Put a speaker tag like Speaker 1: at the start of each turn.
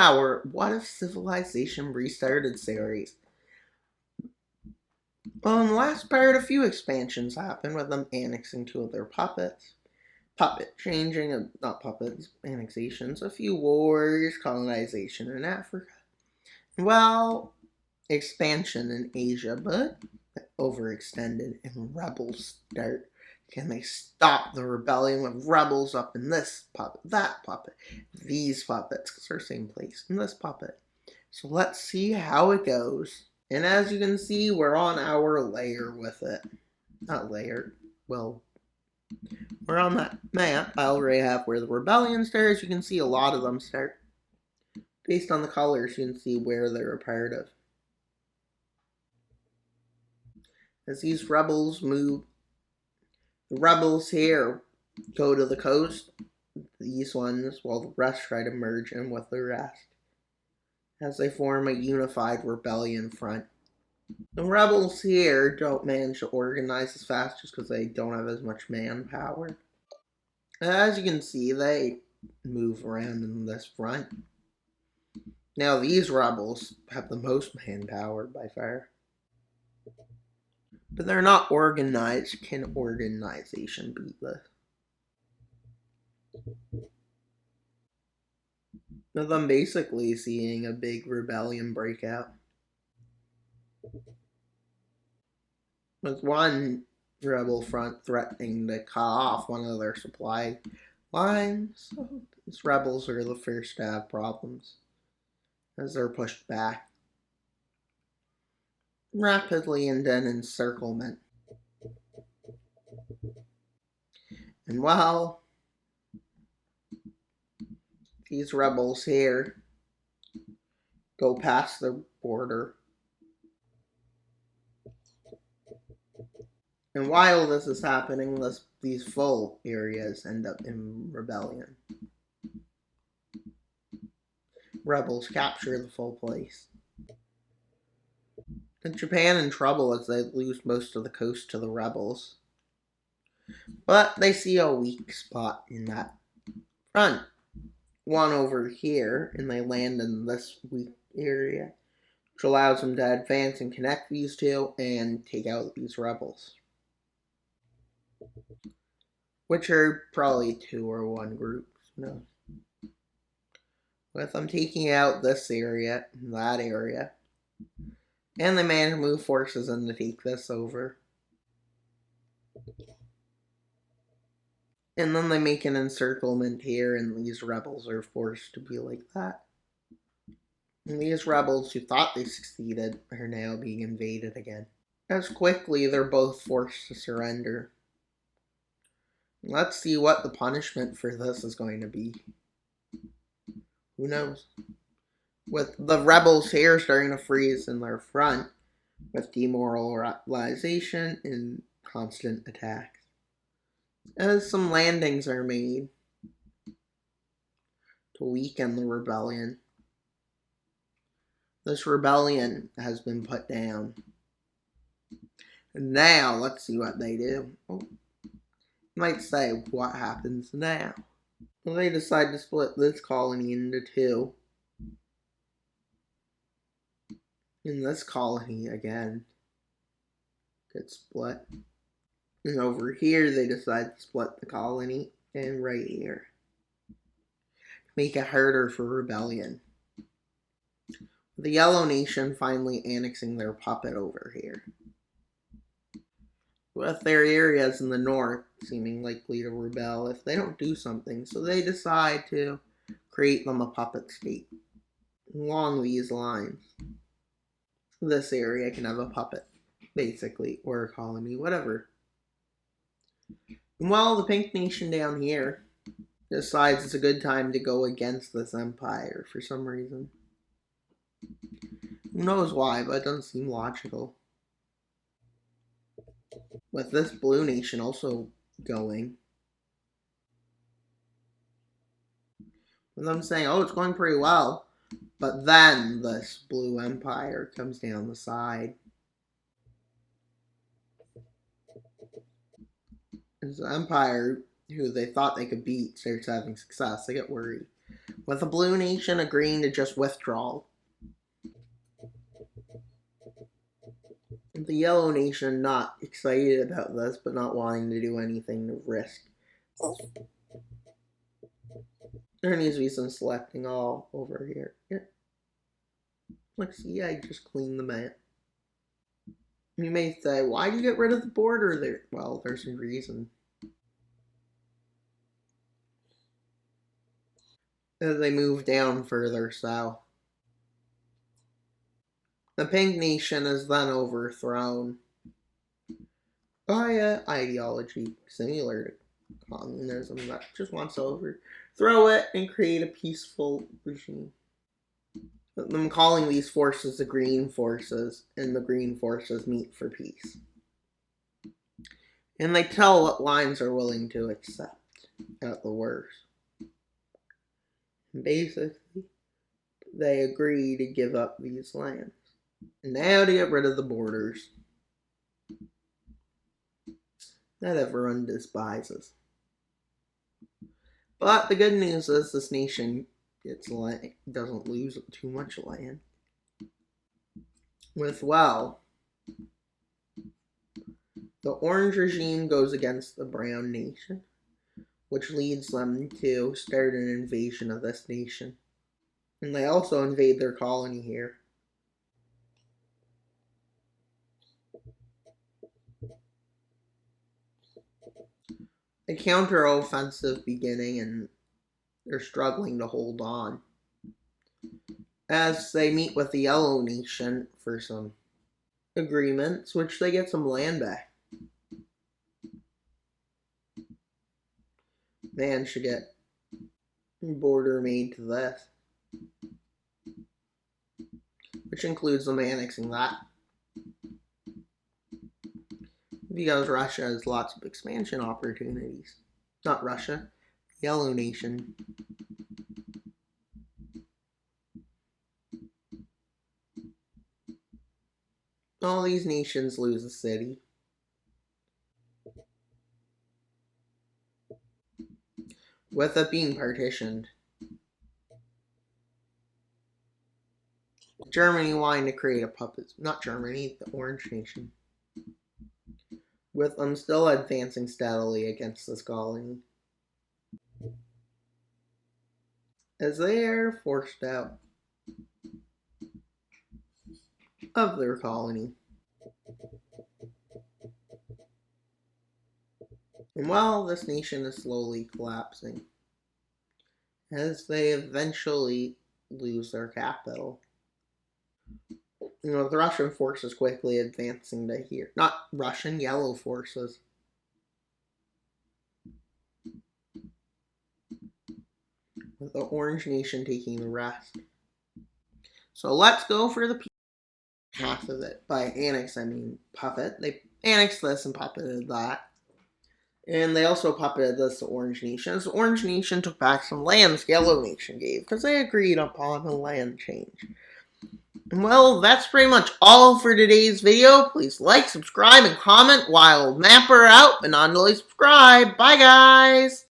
Speaker 1: our What If Civilization Restarted series. Well, in the last part, a few expansions happened with them annexing two of their puppets. Puppet changing, not puppets, annexations, a few wars, colonization in Africa. Well, expansion in Asia, but overextended and rebels start. Can they stop the rebellion with rebels up in this puppet, that puppet, these puppets, because they're same place, in this puppet. So let's see how it goes. And as you can see, we're on our layer with it. Not layer, well, we're on that map. I already have where the rebellion starts. You can see a lot of them start. Based on the colors, you can see where they're a part of. As these rebels move, the rebels here go to the coast. These ones, while the rest try to merge in with the rest, as they form a unified rebellion front. The rebels here don't manage to organize as fast just because they don't have as much manpower. As you can see, they move around in this front. Now these rebels have the most manpower by far. But they're not organized. Can organization beat this? With them basically seeing a big rebellion break out. With one rebel front threatening to cut off one of their supply lines. So these rebels are the first to have problems as they're pushed back rapidly and then encirclement. And well, these rebels here go past the border. And while this is happening, these full areas end up in rebellion. Rebels capture the full place. And Japan in trouble as they lose most of the coast to the rebels. But they see a weak spot in that front. One over here, and they land in this weak area, which allows them to advance and connect these two and take out these rebels. Which are probably two or one groups, no. With them taking out this area, that area, and they manage to move forces in to take this over. And then they make an encirclement here, and these rebels are forced to be like that. And these rebels who thought they succeeded are now being invaded again. As quickly, they're both forced to surrender. Let's see what the punishment for this is going to be. Who knows? With the rebels here starting to freeze in their front, with demoralization and constant attacks. As some landings are made to weaken the rebellion. This rebellion has been put down. And now, let's see what they do. Oh, you might say, what happens now? Well, they decide to split this colony into two. And this colony, again, gets split. And over here, they decide to split the colony. And right here. Make it harder for rebellion. The Yellow Nation finally annexing their puppet over here. With their areas in the north seeming likely to rebel if they don't do something. So they decide to create them a puppet state. Along these lines. This area can have a puppet, basically, or a colony, whatever. And while the Pink Nation down here decides it's a good time to go against this empire for some reason. Who knows why, but it doesn't seem logical. With this Blue Nation also going. With them saying, oh, it's going pretty well. But then this Blue Empire comes down the side. This empire, who they thought they could beat, starts having success. They get worried. with the Blue Nation agreeing to just withdraw. The Yellow Nation not excited about this, but not wanting to do anything to risk. There needs to be some selecting all over here. Yeah. Let's see, I just cleaned the map. You may say, why do you get rid of the border there? Well, there's a reason. As they move down further south. The Pink Nation is then overthrown by an ideology similar to communism that just wants to overthrow it and create a peaceful regime. I'm calling these forces the Green Forces, and the Green Forces meet for peace. And they tell what lines are willing to accept at the worst. And basically, they agree to give up these lands. And now to get rid of the borders that everyone despises. But the good news is this nation doesn't lose too much land. The Orange regime goes against the Brown Nation, which leads them to start an invasion of this nation. And they also invade their colony here. A counter-offensive beginning, and they're struggling to hold on as they meet with the Yellow Nation for some agreements, which they get some land back. Man should get a border made to this, which includes them annexing that, because Russia has lots of expansion opportunities. Not Russia, Yellow Nation. All these nations lose a city. With it being partitioned. Germany wanting to create a puppet. Not Germany, the Orange Nation. With them still advancing steadily against this colony. As they are forced out of their colony. And while this nation is slowly collapsing, as they eventually lose their capital, the Russian forces quickly advancing to here. Not Russian, Yellow forces. With the Orange Nation taking the rest. So let's go for the half of it. By annex, I mean puppet. They annexed this and puppeted that. And they also puppeted this to Orange Nation. So Orange Nation took back some lands Yellow Nation gave, because they agreed upon a land change. And well, that's pretty much all for today's video. Please like, subscribe, and comment. Wild Mapper out, and non-delay subscribe. Bye, guys!